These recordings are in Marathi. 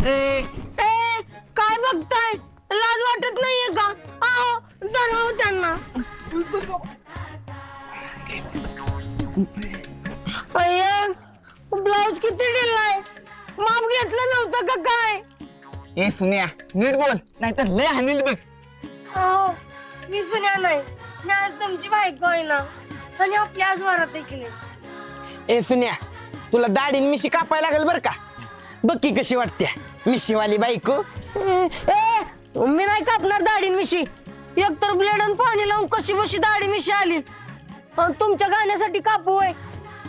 काय बघताय? लाज वाटत नाहीये का? आओ धराव त्यांना. ब्लाऊज किती ढिलाय? माप घेतलं नव्हतं का काय? ए सुन्या नीट बोल नाहीतर लय हानील बघ. अहो मी सुन्या नाही, मी आज तुमची बायको आहे ना, आणि आपल्या आज वरात आहे की नाही. ए सुन्या तुला दाढी मिशी कापायला लागेल बर का. बघ की कशी वाटते मिशीवाली बायको. मी नाही कापणार दाढी मिशी. एकतर ब्लेड आणि पाणी लावून कशी बशी दाढी मिशी आली. तुमच्या गाण्यासाठी कापू होय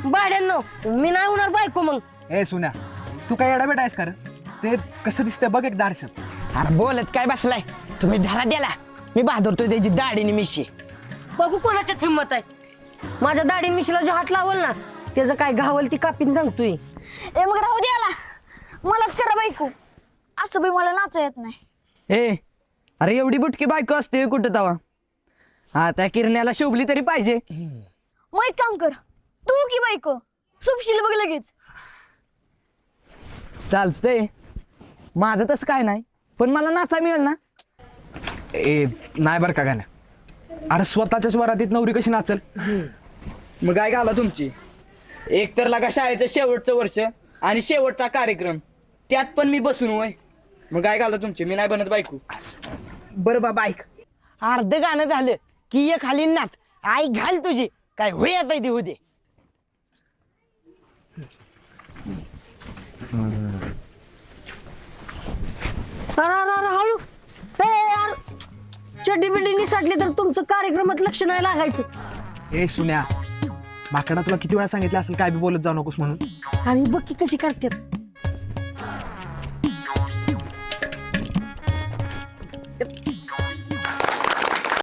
भाड्यांनो? मी नाही होणार बायको मग. ए सुन्या तू काय एडा बेटा आहेस का रे? ते कसं दिसतंय बघ एक दारशात. अरे बोलत काय बसलाय तुम्ही धरा द्याला. मी बहादुरतो त्याची दाढीने मिशी. बघू कोणाच्यात हिंमत आहे. माझ्या दाढी मिशीला जो हात लावल ना त्याचं काय घावल ती कापीन सांगतोय. मग राहू दे याला, मलाच करा बायको. असं बी मला नाचा येत नाही. ए अरे एवढी बुटकी बायको असते कुठं तवा. हा त्या किरण्याला शोभली तरी पाहिजे. मग एक काम कर, तू की बायको सुपशील बघ लगेच. चालतंय माझं तसं काय नाही, पण मला नाचा मिळेल ना. ए नाही बरं का गाण्या. अरे स्वतःच्याच वरातीत नवरी कशी नाचल? मग काय घाला तुमची. एक तर लागा शाळेचं शेवटचं वर्ष आणि शेवटचा कार्यक्रम, त्यात पण मी बसून होय. मग काय घाला तुमची. मी नाही बनत बायको. बरं बाबा ऐक, अर्ध गाणं झालं की एक खाली नाच. आई घाल तुझी काय होय आता ते होते. हळू. यार चड्डी बिड्डी निसाटली तर तुमचं कार्यक्रमात लक्ष नाही लागायचं. ए सुन्या माकडा तुला किती वेळा सांगितलं असेल काय बी बोलत जाऊ नकोस म्हणून. आणि बघ की कशी करतात.